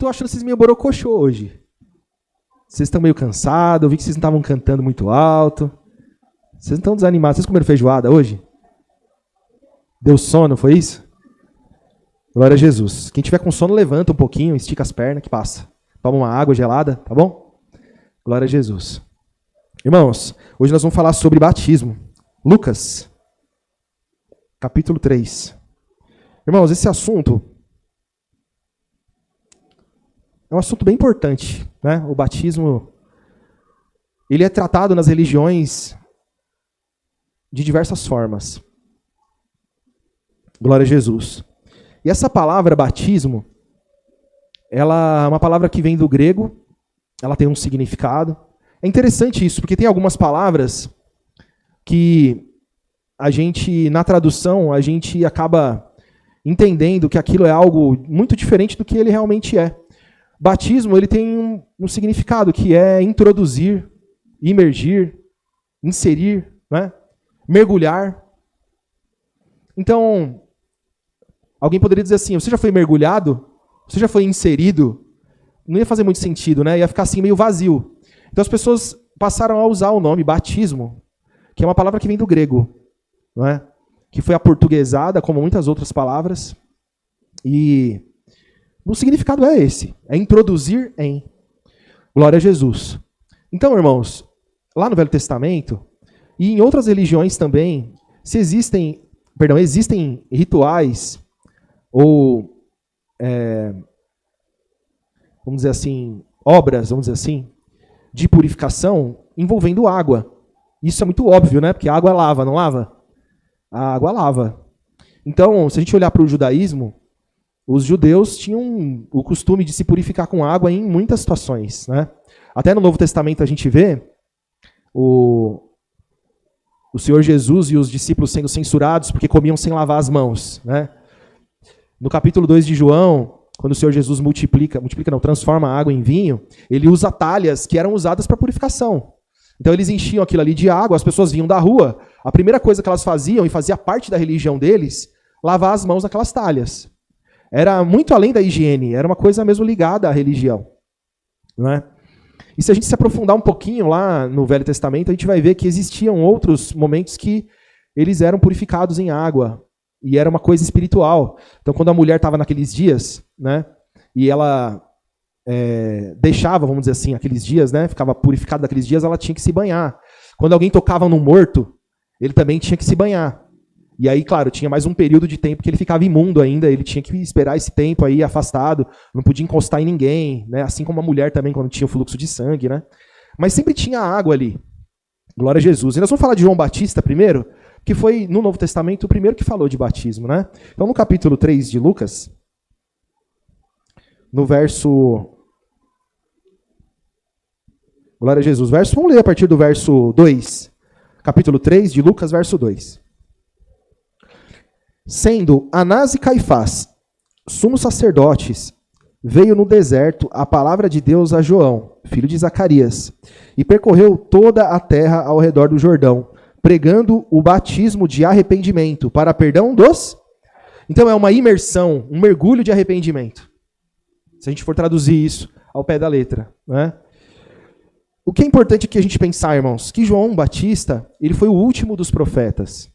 tô achando vocês meio borocochô hoje. Vocês estão meio cansados, eu vi que vocês não estavam cantando muito alto. Vocês não estão desanimados. Vocês comeram feijoada hoje? Deu sono, foi isso? Glória a Jesus. Quem tiver com sono, levanta um pouquinho, estica as pernas que passa. Toma uma água gelada, tá bom? Glória a Jesus. Irmãos, hoje nós vamos falar sobre batismo. Lucas, capítulo 3. Irmãos, esse assunto é um assunto bem importante, né? O batismo, ele é tratado nas religiões de diversas formas. Glória a Jesus. E essa palavra batismo, ela é uma palavra que vem do grego, ela tem um significado. É interessante isso, porque tem algumas palavras que a gente, na tradução, a gente acaba entendendo que aquilo é algo muito diferente do que ele realmente é. Batismo, ele tem um significado que é introduzir, imergir, inserir, né? Mergulhar. Então, alguém poderia dizer assim, você já foi mergulhado? Você já foi inserido? Não ia fazer muito sentido, né? Ia ficar assim meio vazio. Então as pessoas passaram a usar o nome batismo, que é uma palavra que vem do grego, não é? Que foi aportuguesada, como muitas outras palavras. E o significado é esse, é introduzir em. Glória a Jesus. Então, irmãos, lá no Velho Testamento, e em outras religiões também, existem rituais, ou, vamos dizer assim, obras, vamos dizer assim, de purificação envolvendo água. Isso é muito óbvio, né? Porque a água lava, não lava? A água lava. Então, se a gente olhar para o judaísmo, os judeus tinham o costume de se purificar com água em muitas situações, né? Até no Novo Testamento a gente vê o Senhor Jesus e os discípulos sendo censurados porque comiam sem lavar as mãos, né? No capítulo 2 de João, quando o Senhor Jesus transforma a água em vinho, ele usa talhas que eram usadas para purificação. Então eles enchiam aquilo ali de água, as pessoas vinham da rua, a primeira coisa que elas faziam, e fazia parte da religião deles, lavar as mãos naquelas talhas. Era muito além da higiene, era uma coisa mesmo ligada à religião, não é? E se a gente se aprofundar um pouquinho lá no Velho Testamento, a gente vai ver que existiam outros momentos que eles eram purificados em água, e era uma coisa espiritual. Então, quando a mulher estava naqueles dias, né, e ela deixava, vamos dizer assim, aqueles dias, né, ficava purificada daqueles dias, ela tinha que se banhar. Quando alguém tocava num morto, ele também tinha que se banhar. E aí, claro, tinha mais um período de tempo que ele ficava imundo ainda, ele tinha que esperar esse tempo aí afastado, não podia encostar em ninguém, né? Assim como a mulher também, quando tinha o fluxo de sangue, né? Mas sempre tinha água ali. Glória a Jesus. E nós vamos falar de João Batista primeiro, que foi, no Novo Testamento, o primeiro que falou de batismo, né? Então, no capítulo 3 de Lucas, no verso... Glória a Jesus. Vamos ler a partir do verso 2. Capítulo 3 de Lucas, verso 2. Sendo Anás e Caifás sumos sacerdotes, veio no deserto a palavra de Deus a João, filho de Zacarias, e percorreu toda a terra ao redor do Jordão, pregando o batismo de arrependimento para perdão dos... Então é uma imersão, um mergulho de arrependimento. Se a gente for traduzir isso ao pé da letra, né? O que é importante aqui a gente pensar, irmãos, que João Batista, ele foi o último dos profetas.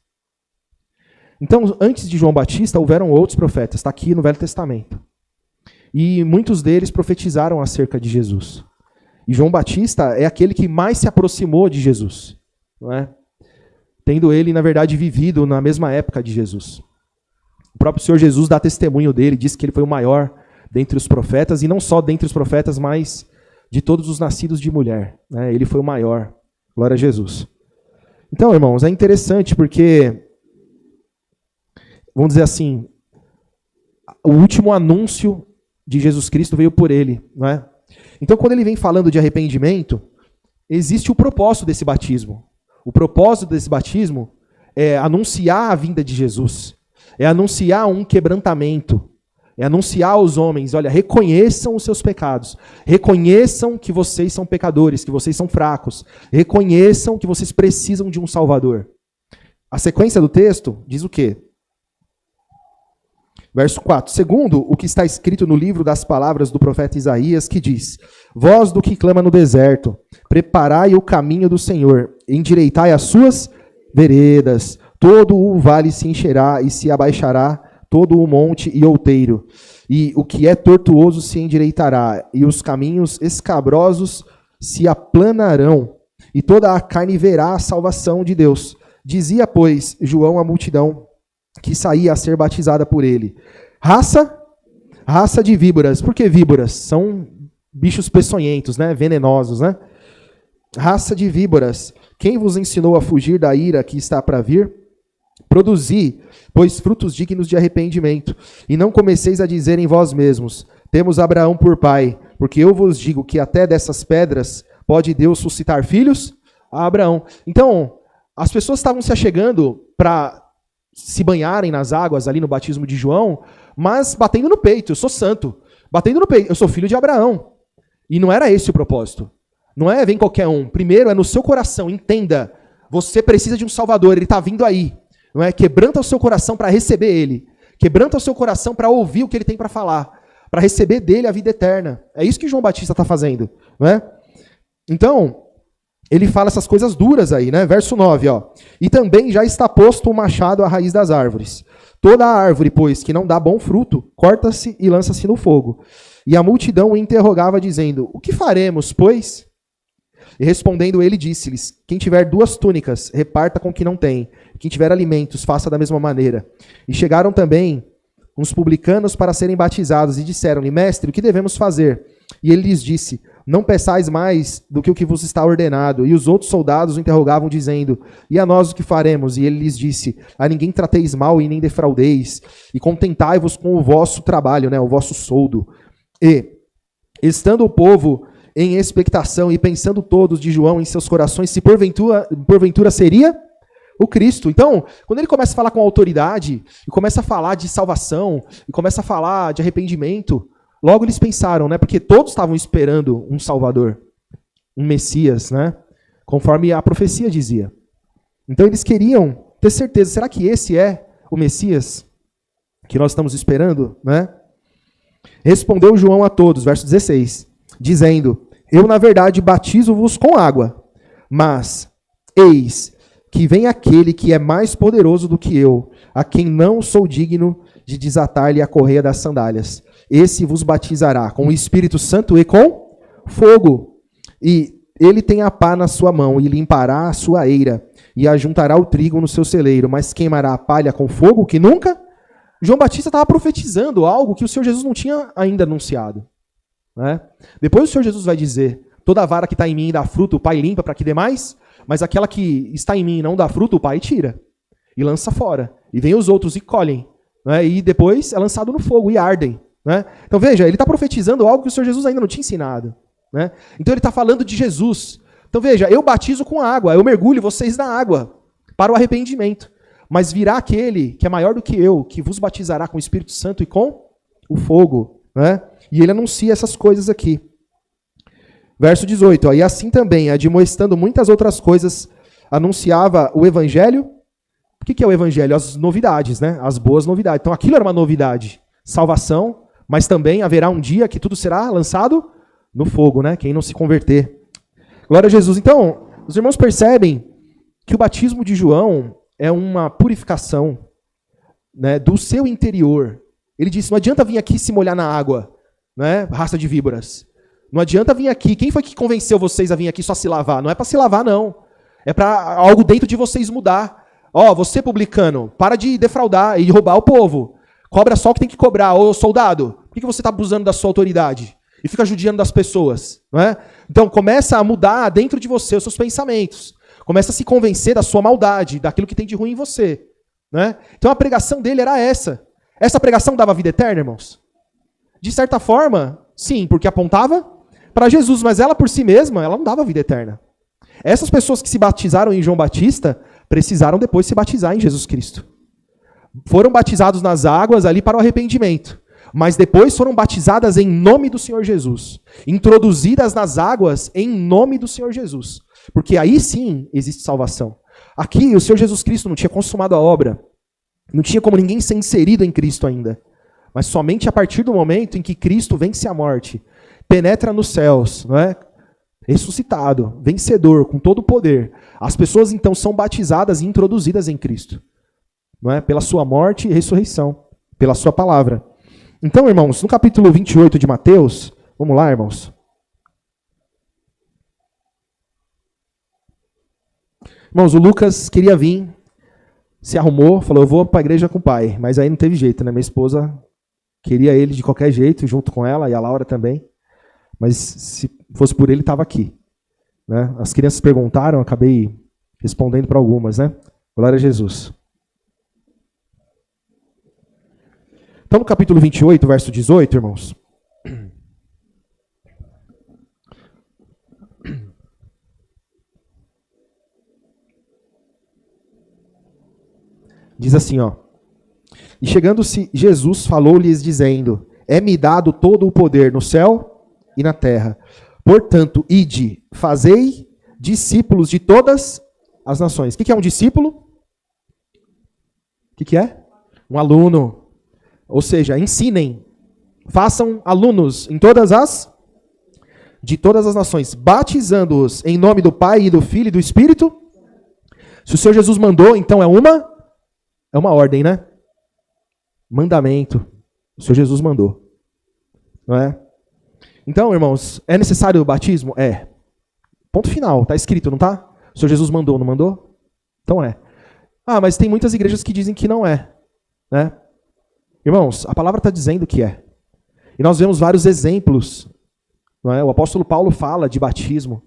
Então, antes de João Batista, houveram outros profetas, está aqui no Velho Testamento. E muitos deles profetizaram acerca de Jesus. E João Batista é aquele que mais se aproximou de Jesus, não é? Tendo ele, na verdade, vivido na mesma época de Jesus. O próprio Senhor Jesus dá testemunho dele, diz que ele foi o maior dentre os profetas, e não só dentre os profetas, mas de todos os nascidos de mulher, né? Ele foi o maior. Glória a Jesus. Então, irmãos, é interessante porque... Vamos dizer assim, o último anúncio de Jesus Cristo veio por ele, não é? Então, quando ele vem falando de arrependimento, existe o propósito desse batismo. O propósito desse batismo é anunciar a vinda de Jesus, é anunciar um quebrantamento, é anunciar aos homens, olha, reconheçam os seus pecados, reconheçam que vocês são pecadores, que vocês são fracos, reconheçam que vocês precisam de um Salvador. A sequência do texto diz o quê? Verso 4. Segundo o que está escrito no livro das palavras do profeta Isaías, que diz: Voz do que clama no deserto, preparai o caminho do Senhor, endireitai as suas veredas. Todo o vale se encherá e se abaixará, todo o monte e outeiro. E o que é tortuoso se endireitará, e os caminhos escabrosos se aplanarão, e toda a carne verá a salvação de Deus. Dizia, pois, João à multidão que saía a ser batizada por ele: raça de víboras. Por que víboras? São bichos peçonhentos, né? Venenosos, né? Raça de víboras, quem vos ensinou a fugir da ira que está para vir? Produzi, pois, frutos dignos de arrependimento, e não comeceis a dizer em vós mesmos: temos Abraão por pai, porque eu vos digo que até dessas pedras pode Deus suscitar filhos a Abraão. Então, as pessoas estavam se achegando para se banharem nas águas ali no batismo de João, mas batendo no peito: eu sou santo, batendo no peito, eu sou filho de Abraão. E não era esse o propósito. Não é vem qualquer um. Primeiro é no seu coração, entenda, você precisa de um Salvador, ele está vindo aí. Não é? Quebranta o seu coração para receber ele. Quebranta o seu coração para ouvir o que ele tem para falar, para receber dele a vida eterna. É isso que João Batista está fazendo. Não é? Então, ele fala essas coisas duras aí, né? Verso 9, ó. E também já está posto o machado à raiz das árvores. Toda a árvore, pois, que não dá bom fruto, corta-se e lança-se no fogo. E a multidão o interrogava, dizendo: o que faremos, pois? E respondendo ele, disse-lhes: quem tiver 2 túnicas, reparta com o que não tem. Quem tiver alimentos, faça da mesma maneira. E chegaram também uns publicanos para serem batizados, e disseram-lhe: mestre, o que devemos fazer? E ele lhes disse: não peçais mais do que o que vos está ordenado. E os outros soldados o interrogavam, dizendo: e a nós o que faremos? E ele lhes disse: a ninguém trateis mal e nem defraudeis, e contentai-vos com o vosso trabalho, né, o vosso soldo. E, estando o povo em expectação e pensando todos de João em seus corações, se porventura seria o Cristo. Então, quando ele começa a falar com autoridade, e começa a falar de salvação, e começa a falar de arrependimento, logo eles pensaram, né? Porque todos estavam esperando um Salvador, um Messias, né? Conforme a profecia dizia. Então eles queriam ter certeza, será que esse é o Messias que nós estamos esperando, né? Respondeu João a todos, verso 16, dizendo: eu na verdade batizo-vos com água, mas eis que vem aquele que é mais poderoso do que eu, a quem não sou digno de desatar-lhe a correia das sandálias. Esse vos batizará com o Espírito Santo e com fogo. E ele tem a pá na sua mão e limpará a sua eira e ajuntará o trigo no seu celeiro, mas queimará a palha com fogo que nunca... João Batista estava profetizando algo que o Senhor Jesus não tinha ainda anunciado. Né? Depois o Senhor Jesus vai dizer: toda vara que está em mim dá fruto, o Pai limpa para que dê mais, mas aquela que está em mim e não dá fruto, o Pai tira e lança fora. E vem os outros e colhem. Né? E depois é lançado no fogo e ardem. Né? Então veja, ele está profetizando algo que o Senhor Jesus ainda não tinha ensinado. Né? Então ele está falando de Jesus. Então veja, eu batizo com água, eu mergulho vocês na água para o arrependimento. Mas virá aquele que é maior do que eu, que vos batizará com o Espírito Santo e com o fogo. Né? E ele anuncia essas coisas aqui. Verso 18. Ó, e assim também, admoestando muitas outras coisas, anunciava o Evangelho. O que é o Evangelho? As novidades, né? As boas novidades. Então aquilo era uma novidade. Salvação, mas também haverá um dia que tudo será lançado no fogo, né? Quem não se converter. Glória a Jesus. Então, os irmãos percebem que o batismo de João é uma purificação, né, do seu interior. Ele disse: não adianta vir aqui se molhar na água, né, raça de víboras. Não adianta vir aqui. Quem foi que convenceu vocês a vir aqui só se lavar? Não é para se lavar, não. É para algo dentro de vocês mudar. Ó, você publicano, para de defraudar e de roubar o povo. Cobra só o que tem que cobrar. Ô, soldado, por que você está abusando da sua autoridade? E fica judiando das pessoas. Não é? Então, começa a mudar dentro de você os seus pensamentos. Começa a se convencer da sua maldade, daquilo que tem de ruim em você. Né? Então, a pregação dele era essa. Essa pregação dava vida eterna, irmãos? De certa forma, sim, porque apontava para Jesus, mas ela por si mesma, ela não dava vida eterna. Essas pessoas que se batizaram em João Batista, precisaram depois se batizar em Jesus Cristo. Foram batizados nas águas ali para o arrependimento, mas depois foram batizadas em nome do Senhor Jesus, introduzidas nas águas em nome do Senhor Jesus, porque aí sim existe salvação. Aqui o Senhor Jesus Cristo não tinha consumado a obra, não tinha como ninguém ser inserido em Cristo ainda. Mas somente a partir do momento em que Cristo vence a morte, penetra nos céus, não é? Ressuscitado, vencedor, com todo o poder. As pessoas então são batizadas e introduzidas em Cristo, não é? Pela sua morte e ressurreição, pela sua palavra. Então, irmãos, no capítulo 28 de Mateus, vamos lá, irmãos. Irmãos, o Lucas queria vir, se arrumou, falou, eu vou para a igreja com o pai, mas aí não teve jeito, né? Minha esposa queria ele de qualquer jeito, junto com ela, e a Laura também, mas se fosse por ele, estava aqui. Né? As crianças perguntaram, eu acabei respondendo para algumas, né? Glória a Jesus. Então, no capítulo 28, verso 18, irmãos. Diz assim, ó. E chegando-se, Jesus falou-lhes dizendo, é-me dado todo o poder no céu e na terra. Portanto, ide, fazei discípulos de todas as nações. O que é um discípulo? O que é? Um aluno. Ou seja, ensinem, façam alunos em de todas as nações, batizando-os em nome do Pai e do Filho e do Espírito. Se o Senhor Jesus mandou, então é uma ordem, né? Mandamento. O Senhor Jesus mandou. Não é? Então, irmãos, é necessário o batismo? É. Ponto final, está escrito, não está? O Senhor Jesus mandou, não mandou? Então é. Ah, mas tem muitas igrejas que dizem que não é. Né? Irmãos, a palavra está dizendo que é. E nós vemos vários exemplos. Não é? O apóstolo Paulo fala de batismo.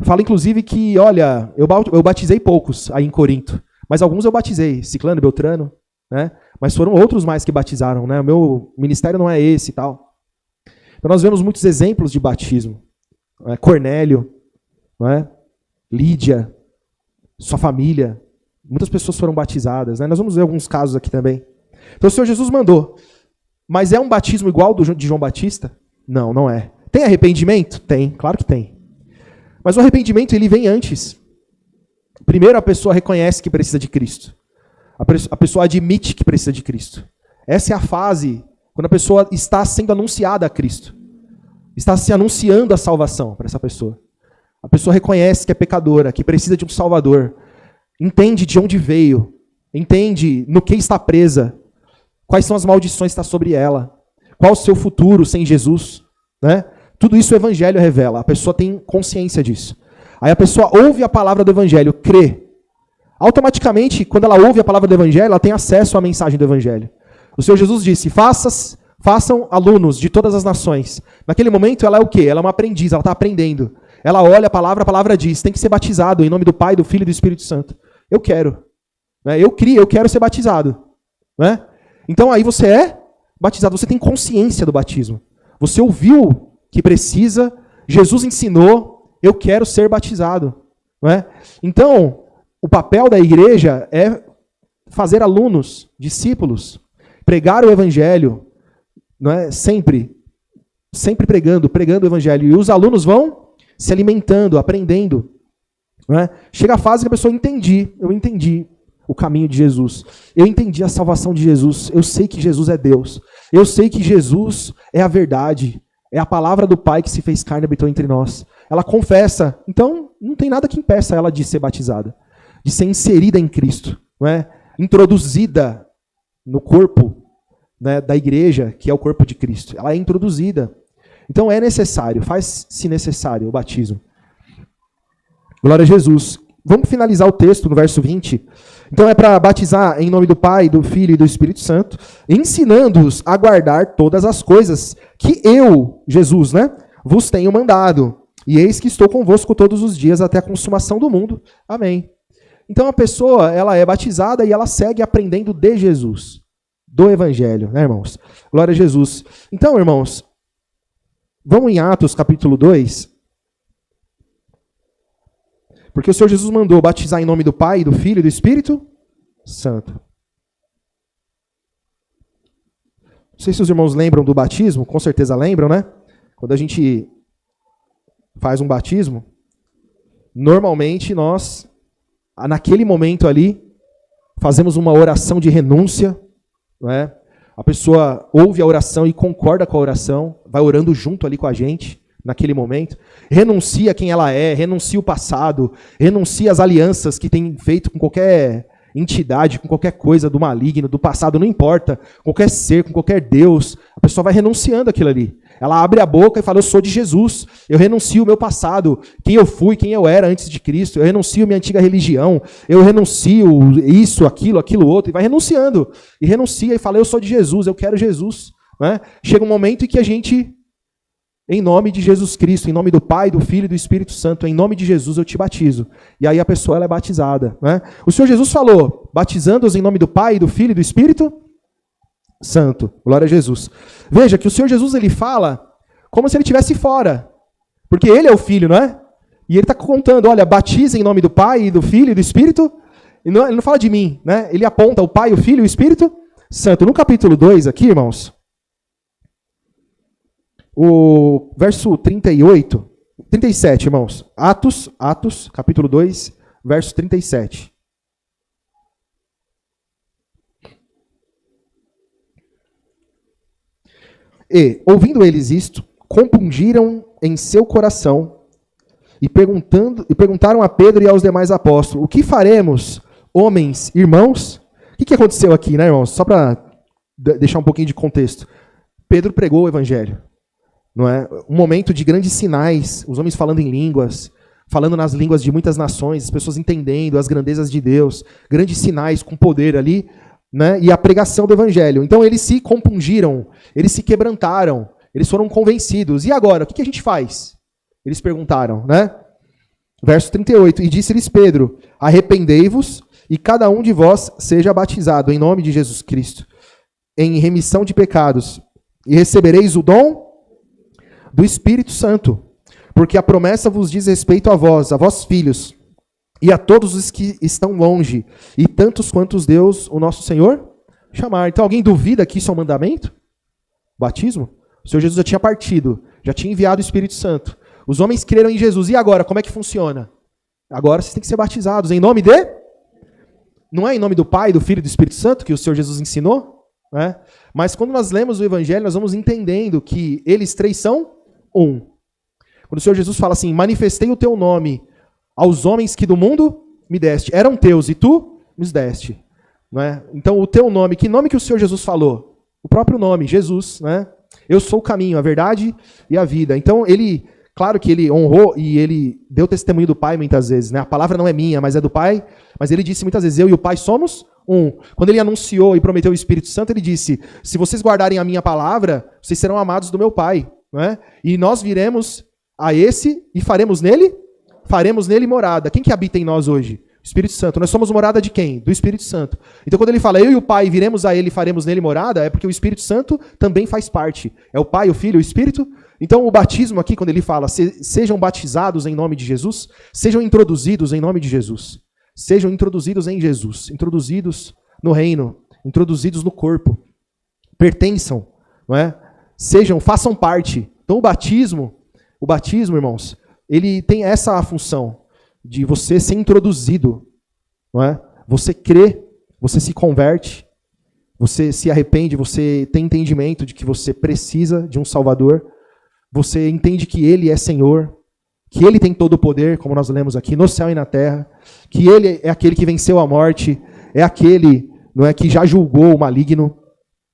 Fala, inclusive, que, olha, eu batizei poucos aí em Corinto, mas alguns eu batizei, Ciclano, Beltrano, né? Mas foram outros mais que batizaram. Né? O meu ministério não é esse e tal. Então nós vemos muitos exemplos de batismo. Não é? Cornélio, não é? Lídia, sua família, muitas pessoas foram batizadas. Né? Nós vamos ver alguns casos aqui também. Então o Senhor Jesus mandou. Mas é um batismo igual de João Batista? Não, não é. Tem arrependimento? Tem, claro que tem. Mas o arrependimento ele vem antes. Primeiro a pessoa reconhece que precisa de Cristo. A pessoa admite que precisa de Cristo. Essa é a fase quando a pessoa está sendo anunciada a Cristo. Está se anunciando a salvação para essa pessoa. A pessoa reconhece que é pecadora, que precisa de um Salvador. Entende de onde veio. Entende no que está presa. Quais são as maldições que estão sobre ela. Qual o seu futuro sem Jesus. Né? Tudo isso o Evangelho revela. A pessoa tem consciência disso. Aí a pessoa ouve a palavra do Evangelho, crê. Automaticamente, quando ela ouve a palavra do Evangelho, ela tem acesso à mensagem do Evangelho. O Senhor Jesus disse, façam alunos de todas as nações. Naquele momento, ela é o quê? Ela é uma aprendiz, ela está aprendendo. Ela olha a palavra diz, tem que ser batizado em nome do Pai, do Filho e do Espírito Santo. Eu quero. Né? Eu quero ser batizado. Né? Então aí você é batizado, você tem consciência do batismo. Você ouviu que precisa, Jesus ensinou, eu quero ser batizado. Não é? Então, o papel da igreja é fazer alunos, discípulos, pregar o Evangelho, não é? Sempre pregando o Evangelho. E os alunos vão se alimentando, aprendendo. Não é? Chega a fase que a pessoa eu entendi o caminho de Jesus. Eu entendi a salvação de Jesus. Eu sei que Jesus é Deus. Eu sei que Jesus é a verdade. É a palavra do Pai que se fez carne e habitou entre nós. Ela confessa. Então, não tem nada que impeça ela de ser batizada. De ser inserida em Cristo. Não é? Introduzida no corpo, né, da igreja, que é o corpo de Cristo. Ela é introduzida. Então é necessário, faz-se necessário o batismo. Glória a Jesus. Vamos finalizar o texto no verso 20. Então é para batizar em nome do Pai, do Filho e do Espírito Santo, ensinando-os a guardar todas as coisas que eu, Jesus, né, vos tenho mandado. E eis que estou convosco todos os dias até a consumação do mundo. Amém. Então a pessoa, ela é batizada e ela segue aprendendo de Jesus, do Evangelho, né, irmãos? Glória a Jesus. Então, irmãos, vamos em Atos capítulo 2. Porque o Senhor Jesus mandou batizar em nome do Pai, do Filho e do Espírito Santo. Não sei se os irmãos lembram do batismo, com certeza lembram, né? Quando a gente faz um batismo, normalmente nós, naquele momento ali, fazemos uma oração de renúncia, não é? A pessoa ouve a oração e concorda com a oração, vai orando junto ali com a gente, naquele momento. Renuncia quem ela é, renuncia o passado, renuncia as alianças que tem feito com qualquer entidade, com qualquer coisa do maligno, do passado, não importa, qualquer ser, com qualquer Deus, a pessoa vai renunciando aquilo ali. Ela abre a boca e fala, eu sou de Jesus, eu renuncio o meu passado, quem eu fui, quem eu era antes de Cristo, eu renuncio minha antiga religião, eu renuncio isso, aquilo outro, e vai renunciando, e renuncia e fala, eu sou de Jesus, eu quero Jesus. Né? Chega um momento em que a gente, em nome de Jesus Cristo, em nome do Pai, do Filho e do Espírito Santo, em nome de Jesus eu te batizo. E aí a pessoa ela é batizada. Né? O Senhor Jesus falou, batizando-os em nome do Pai, do Filho e do Espírito Santo. Glória a Jesus. Veja que o Senhor Jesus ele fala como se ele estivesse fora. Porque ele é o Filho, não é? E ele está contando, olha, batiza em nome do Pai, do Filho e do Espírito. Ele não fala de mim, né? Ele aponta o Pai, o Filho e o Espírito Santo. No capítulo 2 aqui, irmãos, o verso 37, irmãos. Atos, capítulo 2, verso 37. E, ouvindo eles isto, compungiram em seu coração e perguntaram a Pedro e aos demais apóstolos, o que faremos, homens, irmãos? O que aconteceu aqui, né, irmãos? Só para deixar um pouquinho de contexto. Pedro pregou o evangelho. Não é? Um momento de grandes sinais, os homens falando em línguas, falando nas línguas de muitas nações, as pessoas entendendo as grandezas de Deus, grandes sinais com poder ali, né? E a pregação do evangelho. Então eles se compungiram, eles se quebrantaram, eles foram convencidos. E agora, o que a gente faz? Eles perguntaram, né? Verso 38, e disse-lhes Pedro, arrependei-vos e cada um de vós seja batizado em nome de Jesus Cristo, em remissão de pecados, e recebereis o dom do Espírito Santo, porque a promessa vos diz respeito a vós filhos, e a todos os que estão longe, e tantos quantos Deus, o nosso Senhor, chamar. Então alguém duvida que isso é um mandamento? Batismo? O Senhor Jesus já tinha partido, já tinha enviado o Espírito Santo. Os homens creram em Jesus, e agora, como é que funciona? Agora vocês têm que ser batizados, em nome de... Não é em nome do Pai, do Filho e do Espírito Santo, que o Senhor Jesus ensinou? Né? Mas quando nós lemos o Evangelho, nós vamos entendendo que eles três são um. Quando o Senhor Jesus fala assim, manifestei o teu nome aos homens que do mundo me deste. Eram teus e tu me deste. Não é? Então o teu nome, que nome que o Senhor Jesus falou? O próprio nome, Jesus. Né? Eu sou o caminho, a verdade e a vida. Então ele, claro que ele honrou e ele deu testemunho do Pai muitas vezes. Né? A palavra não é minha, mas é do Pai. Mas ele disse muitas vezes, eu e o Pai somos um. Quando ele anunciou e prometeu o Espírito Santo, ele disse, se vocês guardarem a minha palavra, vocês serão amados do meu Pai. Não é? E nós viremos a esse e faremos nele morada. Quem que habita em nós hoje? O Espírito Santo. Nós somos morada de quem? Do Espírito Santo. Então quando ele fala, eu e o Pai viremos a ele e faremos nele morada, é porque o Espírito Santo também faz parte. É o Pai, o Filho, o Espírito. Então o batismo aqui, quando ele fala, sejam batizados em nome de Jesus, sejam introduzidos em nome de Jesus. Sejam introduzidos em Jesus, introduzidos no reino, introduzidos no corpo. Pertençam, não é? Façam parte. Então o batismo, irmãos, ele tem essa função de você ser introduzido, não é? Você crê, você se converte, você se arrepende, você tem entendimento de que você precisa de um Salvador, você entende que Ele é Senhor, que Ele tem todo o poder, como nós lemos aqui, no céu e na terra, que Ele é aquele que venceu a morte, é aquele, não é, que já julgou o maligno,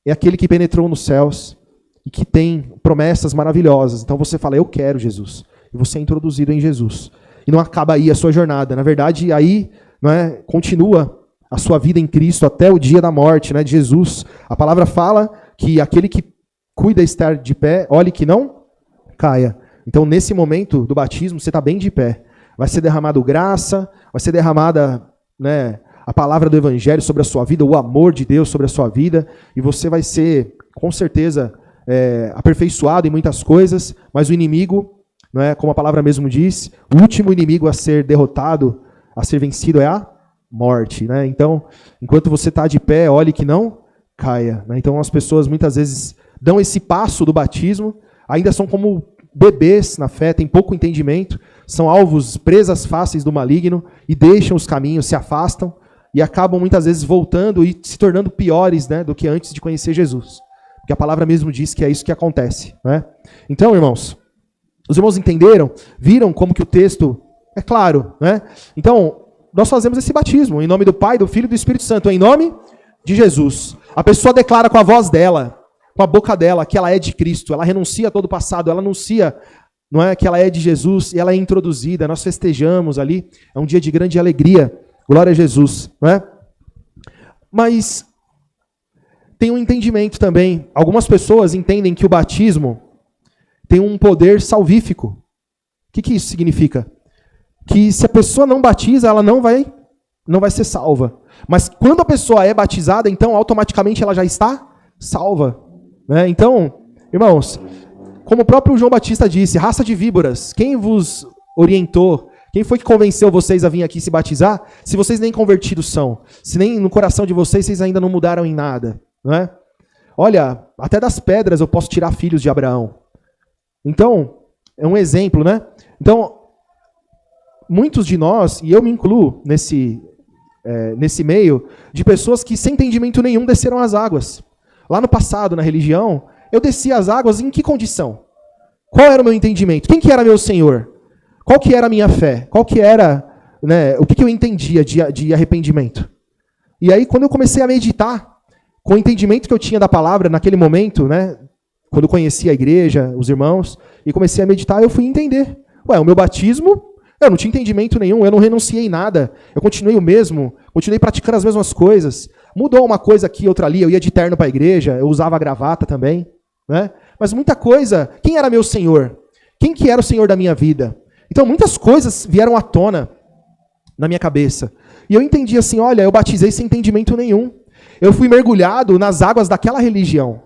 é aquele que penetrou nos céus e que tem promessas maravilhosas. Então você fala, eu quero Jesus. E você é introduzido em Jesus. E não acaba aí a sua jornada. Na verdade, aí, não é, continua a sua vida em Cristo até o dia da morte, né, de Jesus. A palavra fala que aquele que cuida estar de pé, olhe que não caia. Então, nesse momento do batismo, você está bem de pé. Vai ser derramado graça, vai ser derramada, né, a palavra do Evangelho sobre a sua vida, o amor de Deus sobre a sua vida, e você vai ser, com certeza, aperfeiçoado em muitas coisas, mas o inimigo, não é, como a palavra mesmo diz, o último inimigo a ser derrotado, a ser vencido é a morte. Né? Então, enquanto você está de pé, olhe que não caia. Né? Então, as pessoas muitas vezes dão esse passo do batismo, ainda são como bebês na fé, têm pouco entendimento, são alvos, presas fáceis do maligno e deixam os caminhos, se afastam e acabam muitas vezes voltando e se tornando piores, né, do que antes de conhecer Jesus. Porque a palavra mesmo diz que é isso que acontece, né? Então, irmãos, os irmãos entenderam? Viram como que o texto é claro, né? Então, nós fazemos esse batismo em nome do Pai, do Filho e do Espírito Santo, em nome de Jesus. A pessoa declara com a voz dela, com a boca dela, que ela é de Cristo. Ela renuncia a todo o passado, ela anuncia, não é, que ela é de Jesus e ela é introduzida. Nós festejamos ali. É um dia de grande alegria. Glória a Jesus, não é? Mas tem um entendimento também. Algumas pessoas entendem que o batismo tem um poder salvífico. O que isso significa? Que se a pessoa não batiza, ela não vai ser salva. Mas quando a pessoa é batizada, então automaticamente ela já está salva, né? Então, irmãos, como o próprio João Batista disse, raça de víboras, quem vos orientou? Quem foi que convenceu vocês a vir aqui se batizar? Se vocês nem convertidos são, se nem no coração de vocês ainda não mudaram em nada, não é? Olha, até das pedras eu posso tirar filhos de Abraão. Então, é um exemplo, né? Então, muitos de nós, e eu me incluo nesse meio, de pessoas que sem entendimento nenhum desceram as águas. Lá no passado, na religião, eu descia as águas em que condição? Qual era o meu entendimento? Quem que era meu Senhor? Qual que era a minha fé? Qual que era, né, o que eu entendia de arrependimento? E aí, quando eu comecei a meditar, com o entendimento que eu tinha da palavra naquele momento, né, quando eu conheci a igreja, os irmãos, e comecei a meditar, eu fui entender. O meu batismo, eu não tinha entendimento nenhum, eu não renunciei nada, eu continuei o mesmo, continuei praticando as mesmas coisas. Mudou uma coisa aqui, outra ali, eu ia de terno para a igreja, eu usava gravata também, né? Mas muita coisa, quem era meu Senhor? Quem que era o Senhor da minha vida? Então muitas coisas vieram à tona na minha cabeça. E eu entendi assim, olha, eu batizei sem entendimento nenhum. Eu fui mergulhado nas águas daquela religião.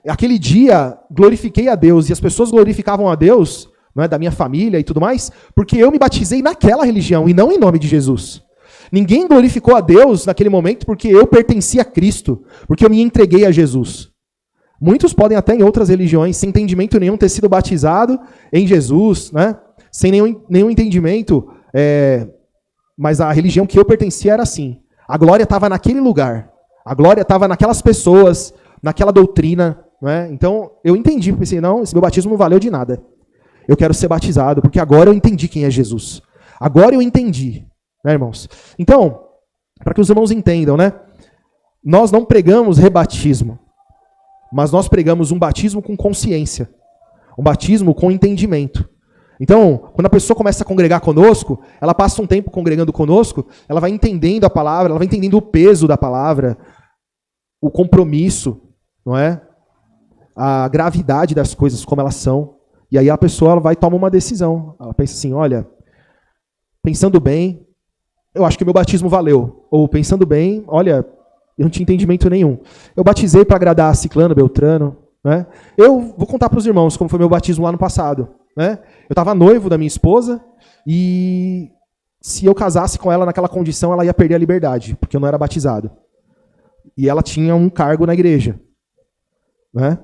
Aquele dia, glorifiquei a Deus, e as pessoas glorificavam a Deus, não é, da minha família e tudo mais, porque eu me batizei naquela religião, e não em nome de Jesus. Ninguém glorificou a Deus naquele momento porque eu pertencia a Cristo, porque eu me entreguei a Jesus. Muitos podem até em outras religiões, sem entendimento nenhum, ter sido batizado em Jesus, né? Sem nenhum entendimento, mas a religião que eu pertencia era assim. A glória estava naquele lugar, a glória estava naquelas pessoas, naquela doutrina, não é? Então eu entendi, pensei, não, esse meu batismo não valeu de nada. Eu quero ser batizado, porque agora eu entendi quem é Jesus. Agora eu entendi, né, irmãos? Então, para que os irmãos entendam, né? Nós não pregamos rebatismo, mas nós pregamos um batismo com consciência, um batismo com entendimento. Então, quando a pessoa começa a congregar conosco, ela passa um tempo congregando conosco, ela vai entendendo a palavra, ela vai entendendo o peso da palavra, o compromisso, não é? A gravidade das coisas, como elas são. E aí a pessoa ela vai tomar uma decisão. Ela pensa assim, olha, pensando bem, eu acho que o meu batismo valeu. Ou pensando bem, olha, eu não tinha entendimento nenhum. Eu batizei para agradar a Ciclano, Beltrano, né? Eu vou contar para os irmãos como foi meu batismo lá no passado, né? Eu estava noivo da minha esposa e se eu casasse com ela naquela condição, ela ia perder a liberdade, porque eu não era batizado. E ela tinha um cargo na igreja, né?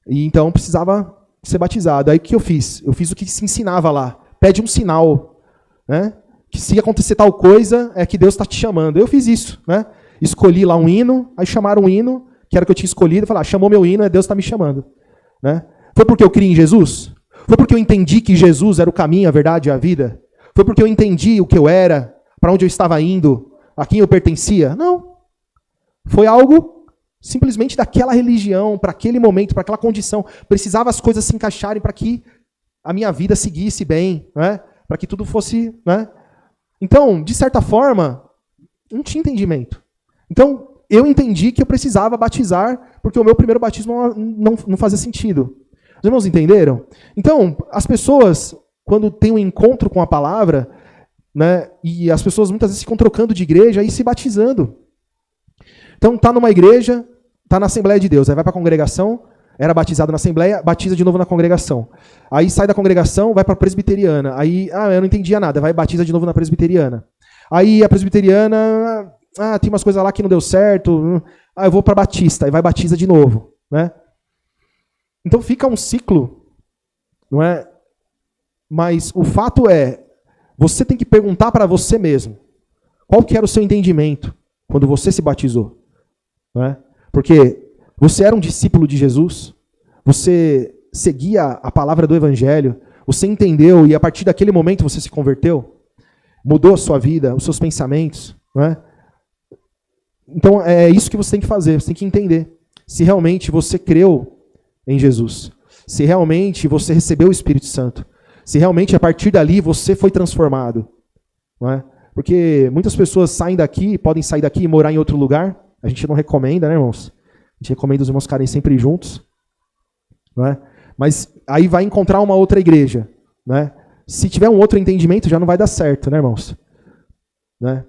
E então precisava ser batizado. Aí o que eu fiz? Eu fiz o que se ensinava lá. Pede um sinal, né? Que se acontecer tal coisa, é que Deus está te chamando. Eu fiz isso, né? Escolhi lá um hino, aí chamaram um hino, que era o que eu tinha escolhido, falei, chamou meu hino, Deus está me chamando, né? Foi porque eu criei em Jesus? Foi porque eu entendi que Jesus era o caminho, a verdade e a vida? Foi porque eu entendi o que eu era, para onde eu estava indo, a quem eu pertencia? Não. Foi algo simplesmente daquela religião, para aquele momento, para aquela condição. Precisava as coisas se encaixarem para que a minha vida seguisse bem, né? Para que tudo fosse, né? Então, de certa forma, não tinha entendimento. Então, eu entendi que eu precisava batizar, porque o meu primeiro batismo não fazia sentido. Os irmãos entenderam? Então, as pessoas, quando têm um encontro com a palavra, né, e as pessoas muitas vezes ficam trocando de igreja e se batizando. Então, está numa igreja, está na Assembleia de Deus, aí vai para a congregação, era batizado na Assembleia, batiza de novo na congregação. Aí sai da congregação, vai para a presbiteriana. Aí, eu não entendia nada, vai e batiza de novo na presbiteriana. Aí a presbiteriana, tem umas coisas lá que não deu certo, eu vou para a batista, aí vai e batiza de novo, né? Então fica um ciclo, não é? Mas o fato é, você tem que perguntar para você mesmo, Qual que era o seu entendimento quando você se batizou? Não é? Porque você era um discípulo de Jesus, você seguia a palavra do Evangelho, você entendeu e a partir daquele momento você se converteu, mudou a sua vida, os seus pensamentos, não é? Então é isso que você tem que fazer, você tem que entender se realmente você creu em Jesus, se realmente você recebeu o Espírito Santo, se realmente a partir dali você foi transformado, não é? Porque muitas pessoas saem daqui, podem sair daqui e morar em outro lugar, a gente não recomenda, né, irmãos? A gente recomenda os irmãos ficarem sempre juntos, não é? Mas aí vai encontrar uma outra igreja, né? Se tiver um outro entendimento, já não vai dar certo, né, irmãos? Né?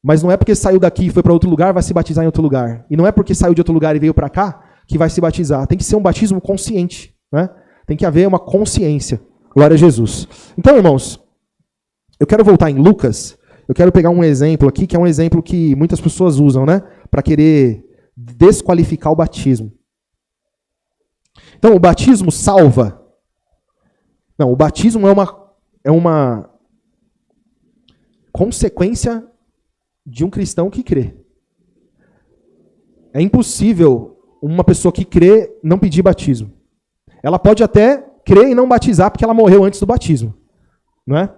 Mas não é porque saiu daqui e foi para outro lugar, vai se batizar em outro lugar. E não é porque saiu de outro lugar e veio para cá, que vai se batizar. Tem que ser um batismo consciente, né? Tem que haver uma consciência. Glória a Jesus. Então, irmãos, eu quero voltar em Lucas. Eu quero pegar um exemplo aqui, que é um exemplo que muitas pessoas usam, né? Para querer desqualificar o batismo. Então, o batismo salva? Não, o batismo é uma consequência de um cristão que crê. É impossível uma pessoa que crê não pedir batismo. Ela pode até crer e não batizar porque ela morreu antes do batismo, não é?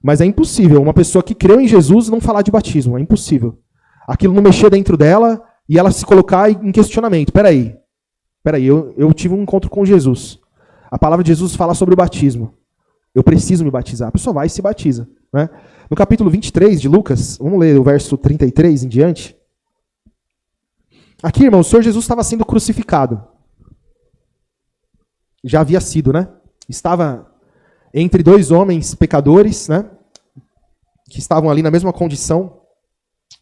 Mas é impossível uma pessoa que creu em Jesus não falar de batismo, é impossível. Aquilo não mexer dentro dela e ela se colocar em questionamento. Peraí, eu tive um encontro com Jesus. A palavra de Jesus fala sobre o batismo. Eu preciso me batizar. A pessoa vai e se batiza, né? No capítulo 23 de Lucas, vamos ler o verso 33 em diante. Aqui, irmão, o Senhor Jesus estava sendo crucificado. Já havia sido, né? Estava entre dois homens pecadores, né? Que estavam ali na mesma condição,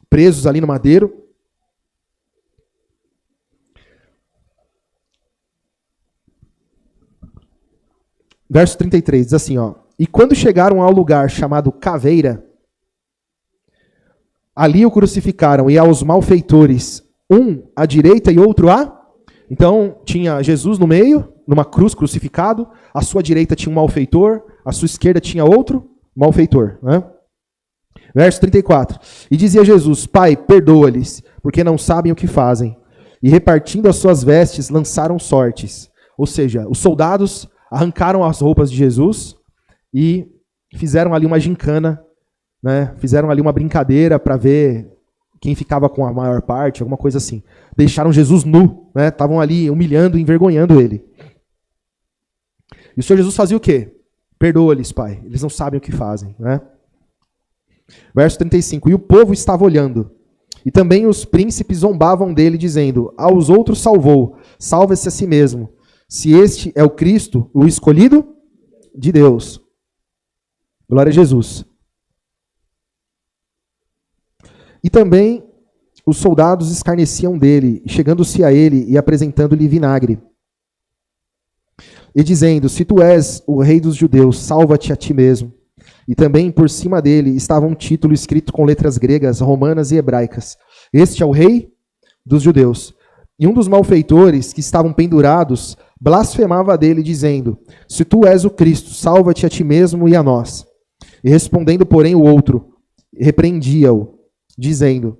presos ali no madeiro. Verso 33 diz assim, ó: e quando chegaram ao lugar chamado Caveira, ali o crucificaram, e aos malfeitores, um à direita e outro à... Então, tinha Jesus no meio, numa cruz crucificado, à sua direita tinha um malfeitor, à sua esquerda tinha outro malfeitor, né? Verso 34. E dizia Jesus: Pai, perdoa-lhes, porque não sabem o que fazem. E repartindo as suas vestes, lançaram sortes. Ou seja, os soldados arrancaram as roupas de Jesus e fizeram ali uma gincana, né? Fizeram ali uma brincadeira para ver quem ficava com a maior parte, alguma coisa assim. Deixaram Jesus nu, né? Estavam ali humilhando, envergonhando ele. E o Senhor Jesus fazia o quê? Perdoa-lhes, Pai, eles não sabem o que fazem, né? Verso 35. E o povo estava olhando, e também os príncipes zombavam dele, dizendo: aos outros salvou, salve-se a si mesmo, se este é o Cristo, o escolhido de Deus. Glória a Jesus. E também os soldados escarneciam dele, chegando-se a ele e apresentando-lhe vinagre. E dizendo: se tu és o rei dos judeus, salva-te a ti mesmo. E também por cima dele estava um título escrito com letras gregas, romanas e hebraicas: este é o rei dos judeus. E um dos malfeitores que estavam pendurados blasfemava dele, dizendo: se tu és o Cristo, salva-te a ti mesmo e a nós. E respondendo, porém, o outro repreendia-o, dizendo: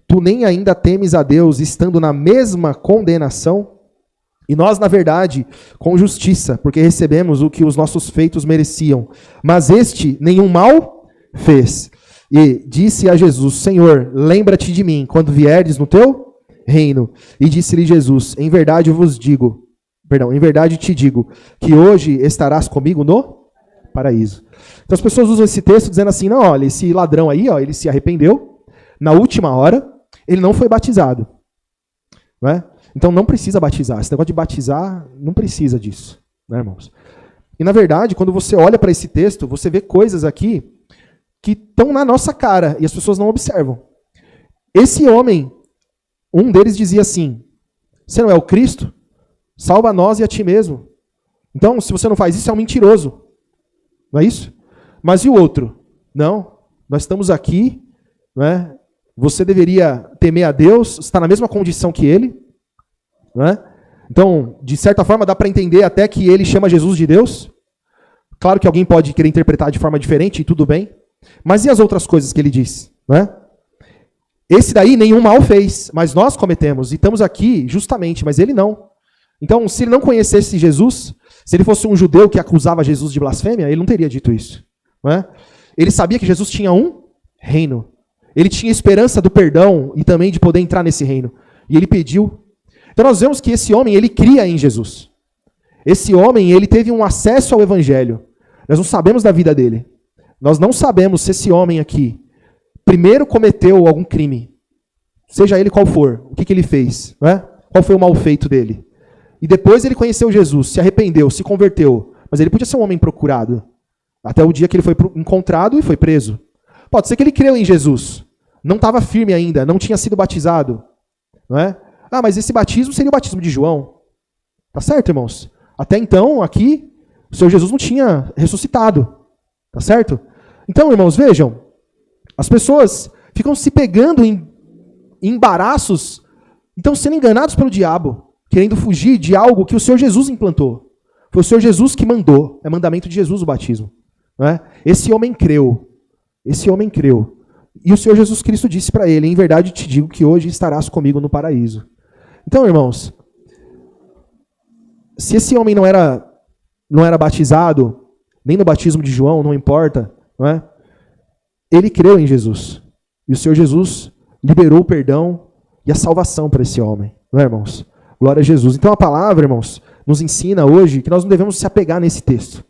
tu nem ainda temes a Deus, estando na mesma condenação? E nós, na verdade, com justiça, porque recebemos o que os nossos feitos mereciam. Mas este nenhum mal fez. E disse a Jesus: Senhor, lembra-te de mim quando vierdes no teu reino. E disse-lhe Jesus: em verdade te digo, que hoje estarás comigo no paraíso. Então as pessoas usam esse texto dizendo assim: não, olha, esse ladrão aí, ó, ele se arrependeu, na última hora, ele não foi batizado. Não é? Então não precisa batizar. Esse negócio de batizar, não precisa disso, né, irmãos? E na verdade, quando você olha para esse texto, você vê coisas aqui que estão na nossa cara e as pessoas não observam. Esse homem, um deles dizia assim: você não é o Cristo? Salva a nós e a ti mesmo. Então, se você não faz isso, é um mentiroso. Não é isso? Mas e o outro? Não, nós estamos aqui, né? Você deveria temer a Deus, está na mesma condição que ele. Né? Então, de certa forma, dá para entender até que ele chama Jesus de Deus. Claro que alguém pode querer interpretar de forma diferente, e tudo bem. Mas e as outras coisas que ele disse? Né? Esse daí nenhum mal fez, mas nós cometemos. E estamos aqui justamente, mas ele não. Então, se ele não conhecesse Jesus, se ele fosse um judeu que acusava Jesus de blasfêmia, ele não teria dito isso. Não é? Ele sabia que Jesus tinha um reino. Ele tinha esperança do perdão e também de poder entrar nesse reino. E ele pediu. Então nós vemos que esse homem, ele cria em Jesus. Esse homem, ele teve um acesso ao evangelho. Nós não sabemos da vida dele. Nós não sabemos se esse homem aqui primeiro cometeu algum crime. Seja ele qual for. O que ele fez? Não é? Qual foi o mal feito dele? E depois ele conheceu Jesus, se arrependeu, se converteu. Mas ele podia ser um homem procurado. Até o dia que ele foi encontrado e foi preso. Pode ser que ele creu em Jesus. Não estava firme ainda, não tinha sido batizado. Não é? Ah, mas esse batismo seria o batismo de João. Tá certo, irmãos? Até então, aqui, o Senhor Jesus não tinha ressuscitado. Tá certo? Então, irmãos, vejam. As pessoas ficam se pegando em embaraços e estão sendo enganados pelo diabo, querendo fugir de algo que o Senhor Jesus implantou. Foi o Senhor Jesus que mandou. É mandamento de Jesus o batismo. Não é? Esse homem creu. Esse homem creu. E o Senhor Jesus Cristo disse para ele, em verdade te digo que hoje estarás comigo no paraíso. Então, irmãos, se esse homem não era batizado, nem no batismo de João, não importa, não é? Ele creu em Jesus. E o Senhor Jesus liberou o perdão e a salvação para esse homem. Não é, irmãos? Glória a Jesus. Então a palavra, irmãos, nos ensina hoje que nós não devemos se apegar nesse texto.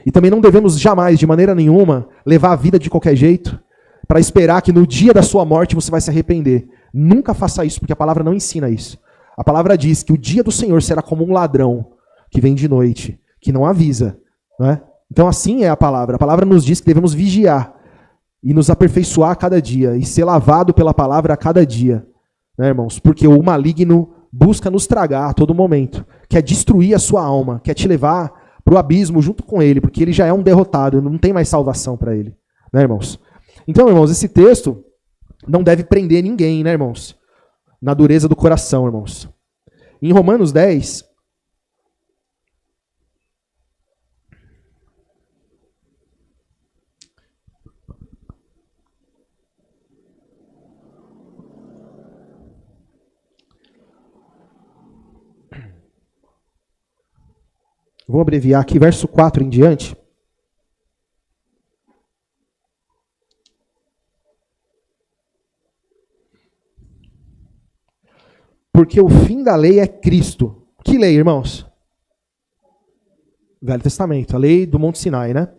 E também não devemos jamais, de maneira nenhuma, levar a vida de qualquer jeito para esperar que no dia da sua morte você vai se arrepender. Nunca faça isso, porque a palavra não ensina isso. A palavra diz que o dia do Senhor será como um ladrão que vem de noite, que não avisa. Não é? Então assim é a palavra. A palavra nos diz que devemos vigiar e nos aperfeiçoar a cada dia e ser lavado pela palavra a cada dia. Né, irmãos? Porque o maligno busca nos tragar a todo momento, quer destruir a sua alma, quer te levar para o abismo junto com ele, porque ele já é um derrotado, não tem mais salvação para ele. Né, irmãos? Então, irmãos, esse texto não deve prender ninguém, né, irmãos? Na dureza do coração, irmãos. Em Romanos 10, vou abreviar aqui, verso 4 em diante. Porque o fim da lei é Cristo. Que lei, irmãos? Velho Testamento, a lei do Monte Sinai, né?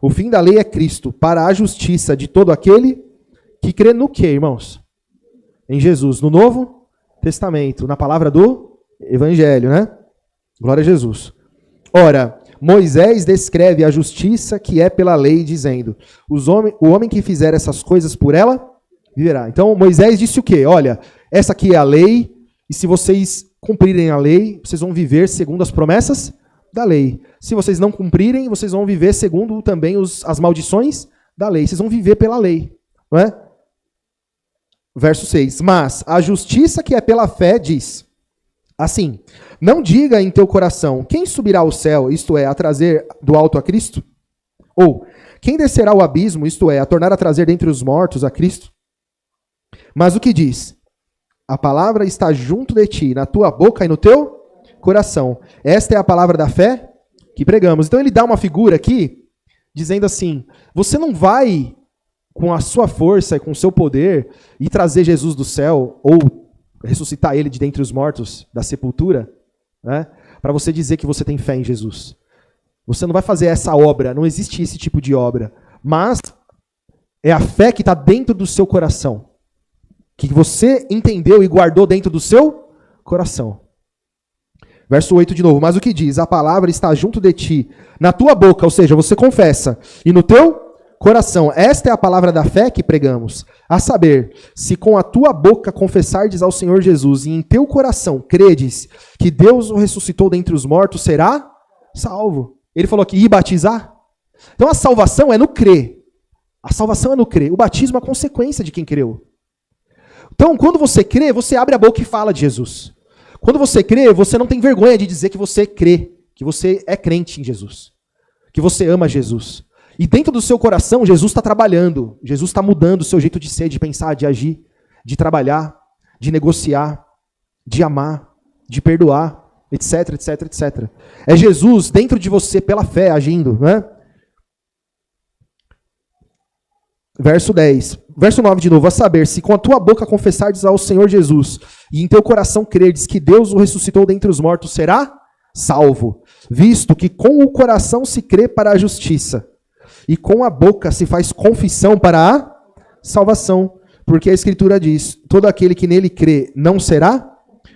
O fim da lei é Cristo, para a justiça de todo aquele que crê no quê, irmãos? Em Jesus, no Novo Testamento, na palavra do Evangelho, né? Glória a Jesus. Ora, Moisés descreve a justiça que é pela lei, dizendo, o homem que fizer essas coisas por ela, viverá. Então, Moisés disse o quê? Olha, essa aqui é a lei, e se vocês cumprirem a lei, vocês vão viver segundo as promessas da lei. Se vocês não cumprirem, vocês vão viver segundo também as maldições da lei. Vocês vão viver pela lei. Não é? Verso 6. Mas a justiça que é pela fé diz assim, não diga em teu coração, quem subirá ao céu, isto é, a trazer do alto a Cristo? Ou, quem descerá ao abismo, isto é, a tornar a trazer dentre os mortos a Cristo? Mas o que diz? A palavra está junto de ti, na tua boca e no teu coração. Esta é a palavra da fé que pregamos. Então ele dá uma figura aqui, dizendo assim, você não vai, com a sua força e com o seu poder, ir trazer Jesus do céu, ou ressuscitar ele de dentre os mortos da sepultura, né, para você dizer que você tem fé em Jesus. Você não vai fazer essa obra, não existe esse tipo de obra. Mas é a fé que está dentro do seu coração. Que você entendeu e guardou dentro do seu coração. Verso 8 de novo. Mas o que diz? A palavra está junto de ti, na tua boca, ou seja, você confessa, e no teu coração. Esta é a palavra da fé que pregamos. A saber, se com a tua boca confessardes ao Senhor Jesus e em teu coração credes que Deus o ressuscitou dentre os mortos, será salvo. Ele falou aqui, e batizar? Então a salvação é no crer. A salvação é no crer. O batismo é a consequência de quem creu. Então, quando você crê, você abre a boca e fala de Jesus. Quando você crê, você não tem vergonha de dizer que você crê, que você é crente em Jesus, que você ama Jesus. E dentro do seu coração, Jesus está trabalhando. Jesus está mudando o seu jeito de ser, de pensar, de agir, de trabalhar, de negociar, de amar, de perdoar, etc, etc, etc. É Jesus dentro de você, pela fé, agindo, né? Verso 10. Verso 9 de novo. A saber, se com a tua boca confessares ao Senhor Jesus, e em teu coração creres que Deus o ressuscitou dentre os mortos, será salvo. Visto que com o coração se crê para a justiça, e com a boca se faz confissão para a salvação. Porque a Escritura diz, todo aquele que nele crê não será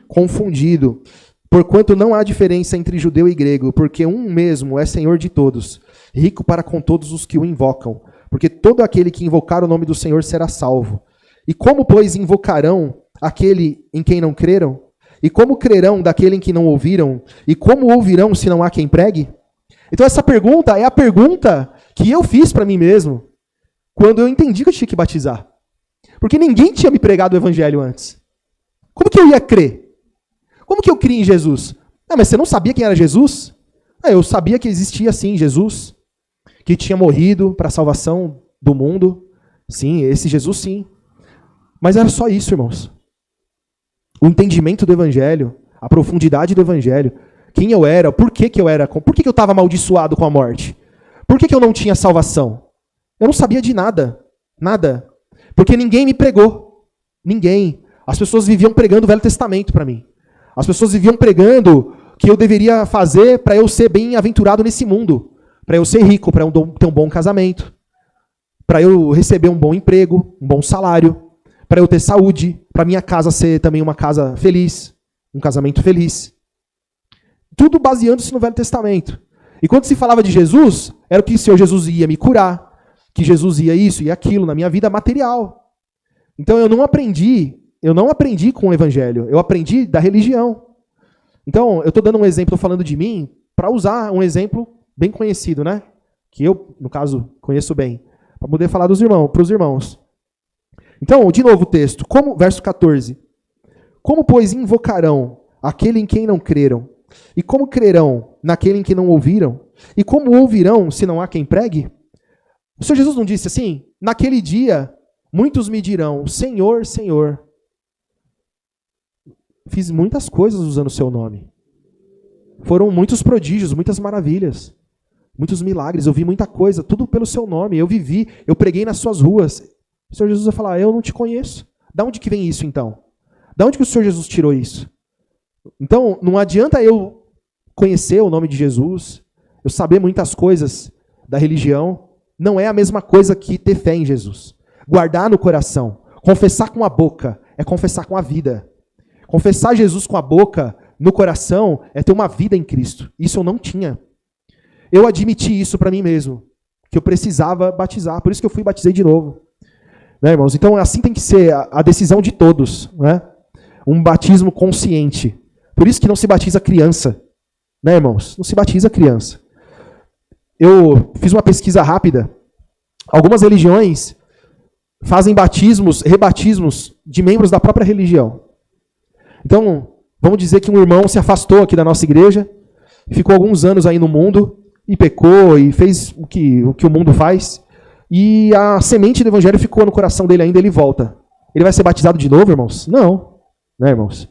confundido. Porquanto não há diferença entre judeu e grego, porque um mesmo é Senhor de todos, rico para com todos os que o invocam. Porque todo aquele que invocar o nome do Senhor será salvo. E como, pois, invocarão aquele em quem não creram? E como crerão daquele em que não ouviram? E como ouvirão se não há quem pregue? Então essa pergunta é a pergunta que eu fiz para mim mesmo quando eu entendi que eu tinha que batizar. Porque ninguém tinha me pregado o evangelho antes. Como que eu ia crer? Como que eu criei em Jesus? Ah, mas você não sabia quem era Jesus? Ah, eu sabia que existia sim Jesus, que tinha morrido para a salvação do mundo. Sim, esse Jesus sim. Mas era só isso, irmãos. O entendimento do evangelho, a profundidade do evangelho, quem eu era, por que eu era, por que eu estava amaldiçoado com a morte? Por que eu não tinha salvação? Eu não sabia de nada, nada. Porque ninguém me pregou. Ninguém. As pessoas viviam pregando o Velho Testamento para mim. As pessoas viviam pregando o que eu deveria fazer para eu ser bem-aventurado nesse mundo. Para eu ser rico, para eu ter um bom casamento. Para eu receber um bom emprego, um bom salário. Para eu ter saúde. Para minha casa ser também uma casa feliz. Um casamento feliz. Tudo baseando-se no Velho Testamento. E quando se falava de Jesus, era que o Senhor Jesus ia me curar. Que Jesus ia isso e aquilo na minha vida material. Então eu não aprendi com o evangelho, eu aprendi da religião. Então, eu estou dando um exemplo falando de mim, para usar um exemplo bem conhecido, né? Que eu, no caso, conheço bem, para poder falar para os irmãos. Então, de novo o texto, verso 14. Como, pois, invocarão aquele em quem não creram? E como crerão naquele em que não ouviram? E como ouvirão se não há quem pregue? O Senhor Jesus não disse assim? Naquele dia, muitos me dirão, Senhor, Senhor, fiz muitas coisas usando o seu nome. Foram muitos prodígios, muitas maravilhas, muitos milagres, eu vi muita coisa, tudo pelo seu nome, eu vivi, eu preguei nas suas ruas. O Senhor Jesus vai falar, eu não te conheço. Da onde que vem isso então? Da onde que o Senhor Jesus tirou isso? Então, não adianta eu conhecer o nome de Jesus, eu saber muitas coisas da religião, não é a mesma coisa que ter fé em Jesus. Guardar no coração, confessar com a boca, é confessar com a vida. Confessar Jesus com a boca, no coração, é ter uma vida em Cristo. Isso eu não tinha. Eu admiti isso para mim mesmo, que eu precisava batizar, por isso que eu fui e batizei de novo. Né, irmãos? Então assim tem que ser a decisão de todos. Né? Um batismo consciente. Por isso que não se batiza criança. Né, irmãos? Não se batiza criança. Eu fiz uma pesquisa rápida. Algumas religiões fazem batismos, rebatismos de membros da própria religião. Então, vamos dizer que um irmão se afastou aqui da nossa igreja, ficou alguns anos aí no mundo, e pecou, e fez o que o mundo faz, e a semente do evangelho ficou no coração dele ainda, ele volta. Ele vai ser batizado de novo, irmãos? Não. Né, irmãos?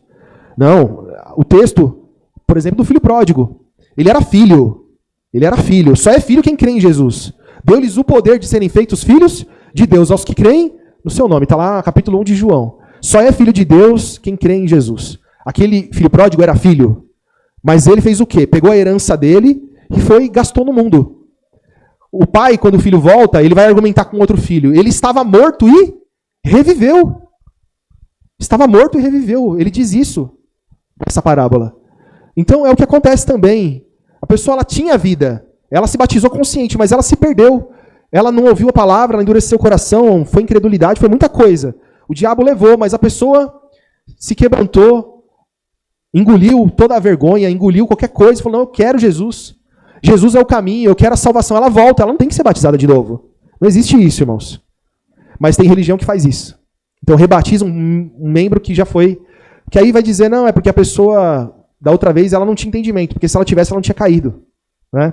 Não. O texto, por exemplo, do filho pródigo. Ele era filho. Ele era filho. Só é filho quem crê em Jesus. Deu-lhes o poder de serem feitos filhos de Deus aos que creem no seu nome. Está lá, capítulo 1 de João. Só é filho de Deus quem crê em Jesus. Aquele filho pródigo era filho. Mas ele fez o quê? Pegou a herança dele e foi e gastou no mundo. O pai, quando o filho volta, ele vai argumentar com outro filho. Ele estava morto e reviveu. Estava morto e reviveu. Ele diz isso, essa parábola. Então é o que acontece também. A pessoa ela tinha vida. Ela se batizou consciente, mas ela se perdeu. Ela não ouviu a palavra, ela endureceu o coração, foi incredulidade, foi muita coisa. O diabo levou, mas a pessoa se quebrantou, engoliu toda a vergonha, engoliu qualquer coisa, falou, não, eu quero Jesus. Jesus é o caminho, eu quero a salvação. Ela volta, ela não tem que ser batizada de novo. Não existe isso, irmãos. Mas tem religião que faz isso. Então rebatiza um membro que já foi, que aí vai dizer, não, é porque a pessoa da outra vez ela não tinha entendimento, porque se ela tivesse, ela não tinha caído. Né?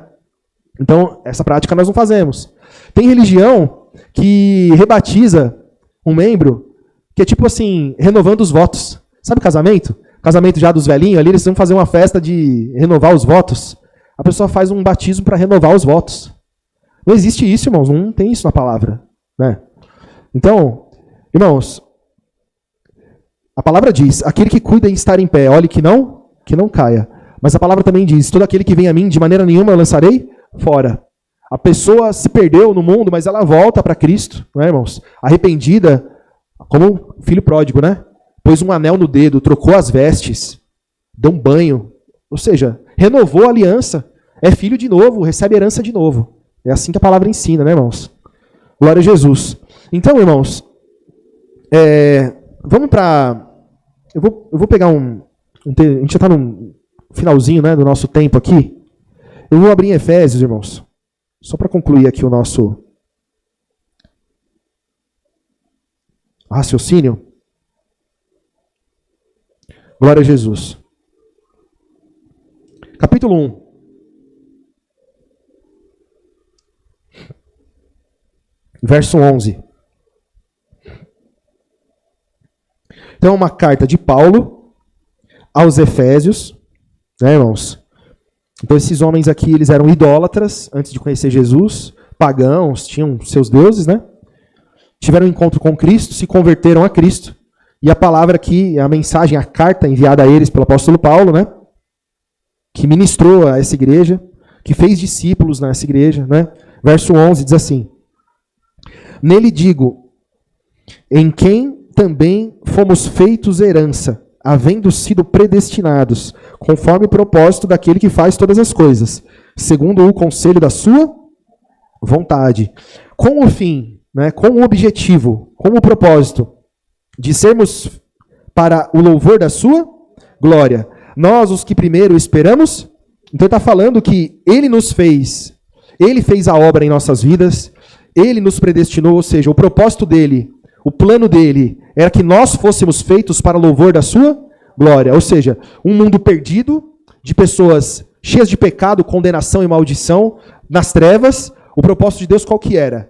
Então, essa prática nós não fazemos. Tem religião que rebatiza um membro, que é tipo assim, renovando os votos. Sabe casamento? Casamento já dos velhinhos ali, eles vão fazer uma festa de renovar os votos. A pessoa faz um batismo para renovar os votos. Não existe isso, irmãos. Não tem isso na palavra, né? Então, irmãos, a palavra diz, aquele que cuida em estar em pé, olhe que não caia. Mas a palavra também diz, todo aquele que vem a mim, de maneira nenhuma eu lançarei fora. A pessoa se perdeu no mundo, mas ela volta para Cristo, não é, irmãos? Arrependida, como filho pródigo, né? Pôs um anel no dedo, trocou as vestes, deu um banho. Ou seja, renovou a aliança. É filho de novo, recebe herança de novo. É assim que a palavra ensina, né, irmãos? Glória a Jesus. Então, irmãos, vamos para... Eu vou pegar a gente já está no finalzinho, né, do nosso tempo aqui. Eu vou abrir em Efésios, irmãos. Só para concluir aqui o nosso raciocínio. Glória a Jesus. Capítulo 1. Verso 11. Então, é uma carta de Paulo aos Efésios, né, irmãos? Então, esses homens aqui, eles eram idólatras antes de conhecer Jesus, pagãos, tinham seus deuses, né? Tiveram um encontro com Cristo, se converteram a Cristo. E a palavra aqui, a mensagem, a carta enviada a eles pelo apóstolo Paulo, né? Que ministrou a essa igreja, que fez discípulos nessa igreja, né? Verso 11 diz assim: Nele digo, em quem também fomos feitos herança, havendo sido predestinados, conforme o propósito daquele que faz todas as coisas, segundo o conselho da sua vontade, com o fim, né, com o objetivo, com o propósito de sermos para o louvor da sua glória. Nós, os que primeiro esperamos, então ele está falando que ele nos fez, ele fez a obra em nossas vidas, ele nos predestinou, ou seja, o propósito dele, o plano dele, era que nós fôssemos feitos para o louvor da sua glória. Ou seja, um mundo perdido, de pessoas cheias de pecado, condenação e maldição, nas trevas. O propósito de Deus qual que era?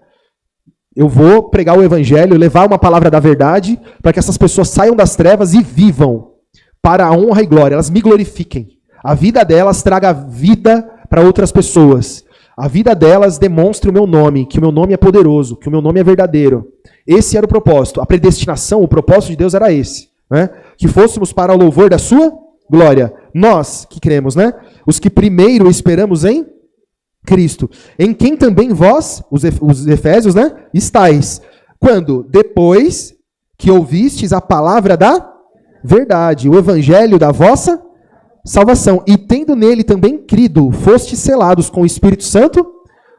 Eu vou pregar o evangelho, levar uma palavra da verdade, para que essas pessoas saiam das trevas e vivam para a honra e glória. Elas me glorifiquem. A vida delas traga vida para outras pessoas. A vida delas demonstre o meu nome, que o meu nome é poderoso, que o meu nome é verdadeiro. Esse era o propósito. A predestinação, o propósito de Deus era esse, né? Que fôssemos para o louvor da sua glória. Nós que cremos, né? Os que primeiro esperamos em Cristo. Em quem também vós, os Efésios, né? Estais. Quando? Depois que ouvistes a palavra da verdade, o evangelho da vossa salvação, e tendo nele também crido, fostes selados com o Espírito Santo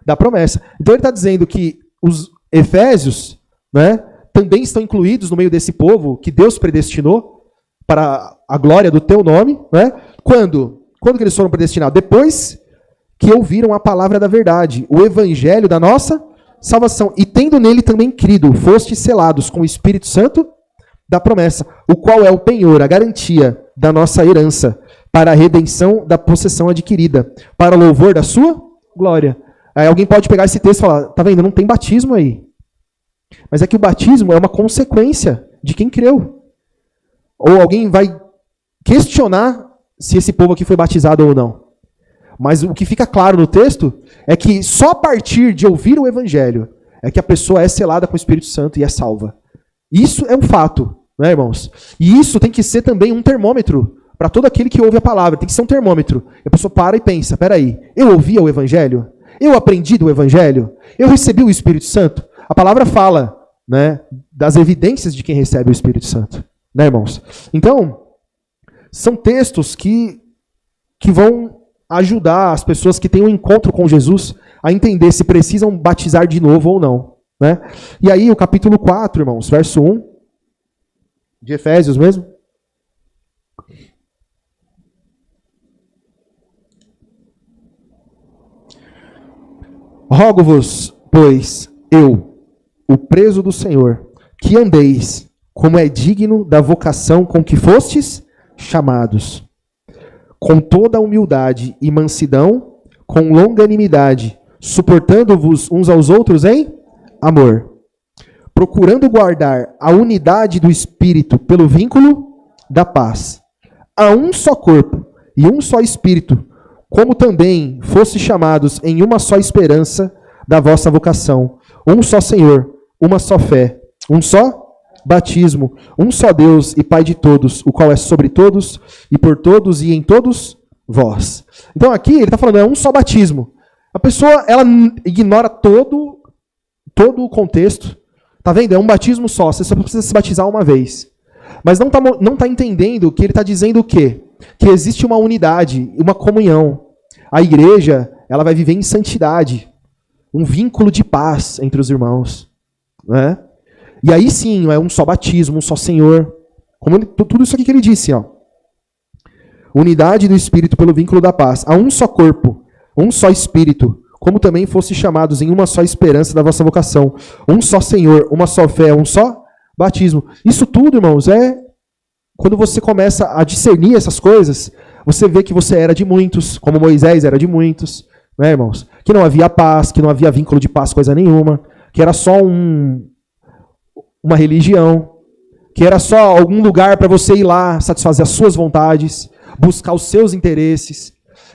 da promessa. Então ele está dizendo que os Efésios, né, também estão incluídos no meio desse povo que Deus predestinou para a glória do teu nome, né? Quando que eles foram predestinados? Depois que ouviram a palavra da verdade, o evangelho da nossa salvação, e tendo nele também crido, fostes selados com o Espírito Santo da promessa, o qual é o penhor, a garantia da nossa herança, para a redenção da possessão adquirida, para o louvor da sua glória. Aí alguém pode pegar esse texto e falar, tá vendo, não tem batismo aí. Mas é que o batismo é uma consequência de quem creu. Ou alguém vai questionar se esse povo aqui foi batizado ou não. Mas o que fica claro no texto é que só a partir de ouvir o evangelho é que a pessoa é selada com o Espírito Santo e é salva. Isso é um fato, né, irmãos? E isso tem que ser também um termômetro para todo aquele que ouve a palavra. Tem que ser um termômetro. E a pessoa para e pensa, peraí, eu ouvi o evangelho? Eu aprendi do evangelho? Eu recebi o Espírito Santo? A palavra fala, né, das evidências de quem recebe o Espírito Santo, né, irmãos? Então, são textos que vão ajudar as pessoas que têm um encontro com Jesus a entender se precisam batizar de novo ou não, né? E aí o capítulo 4, irmãos, verso 1, de Efésios mesmo. Rogo-vos, pois, eu, o preso do Senhor, que andeis como é digno da vocação com que fostes chamados, com toda a humildade e mansidão, com longanimidade, suportando-vos uns aos outros em amor, procurando guardar a unidade do Espírito pelo vínculo da paz. Há um só corpo e um só Espírito, como também fosse chamados em uma só esperança da vossa vocação, um só Senhor, uma só fé, um só batismo, um só Deus e Pai de todos, o qual é sobre todos e por todos e em todos vós. Então aqui ele está falando, é um só batismo. A pessoa, ela ignora todo o contexto. Tá vendo? É um batismo só, você só precisa se batizar uma vez. Mas não tá entendendo que ele está dizendo o quê? Que existe uma unidade, uma comunhão. A igreja, ela vai viver em santidade. Um vínculo de paz entre os irmãos. Né? E aí sim, é um só batismo, um só Senhor. Tudo isso aqui que ele disse. Ó. Unidade do Espírito pelo vínculo da paz. Há um só corpo, um só Espírito, como também fosse chamados em uma só esperança da vossa vocação. Um só Senhor, uma só fé, um só batismo. Isso tudo, irmãos, é quando você começa a discernir essas coisas, você vê que você era de muitos, como Moisés era de muitos, né, irmãos? Que não havia paz, que não havia vínculo de paz, coisa nenhuma, que era só uma religião, que era só algum lugar para você ir lá satisfazer as suas vontades, buscar os seus interesses.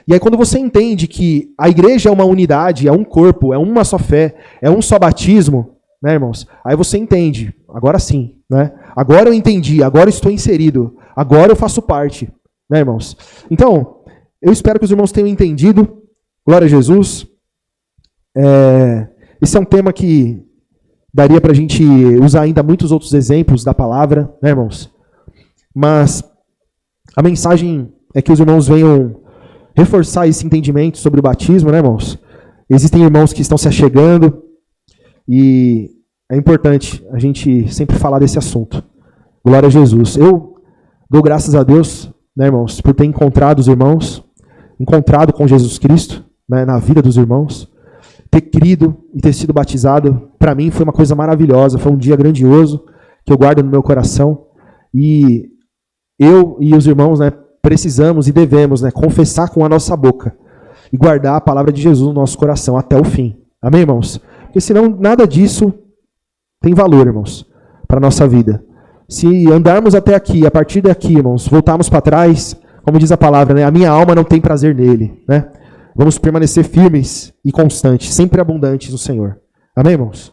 E aí quando você entende que a igreja é uma unidade, é um corpo, é uma só fé, é um só batismo, né, irmãos? Aí você entende, agora sim, né? Agora eu entendi, agora eu estou inserido, agora eu faço parte, né, irmãos? Então, eu espero que os irmãos tenham entendido, glória a Jesus. Esse é um tema que daria para a gente usar ainda muitos outros exemplos da palavra, né, irmãos? Mas a mensagem é que os irmãos venham reforçar esse entendimento sobre o batismo, né, irmãos? Existem irmãos que estão se achegando e é importante a gente sempre falar desse assunto. Glória a Jesus. Eu dou graças a Deus, né, irmãos, por ter encontrado os irmãos, encontrado com Jesus Cristo, né, na vida dos irmãos, ter crido e ter sido batizado, para mim foi uma coisa maravilhosa, foi um dia grandioso que eu guardo no meu coração e eu e os irmãos, né, precisamos e devemos, né, confessar com a nossa boca e guardar a palavra de Jesus no nosso coração até o fim. Amém, irmãos? Porque senão nada disso tem valor, irmãos, para a nossa vida. Se andarmos até aqui, a partir daqui, irmãos, voltarmos para trás, como diz a palavra, né, a minha alma não tem prazer nele, né? Vamos permanecer firmes e constantes, sempre abundantes no Senhor. Amém, irmãos?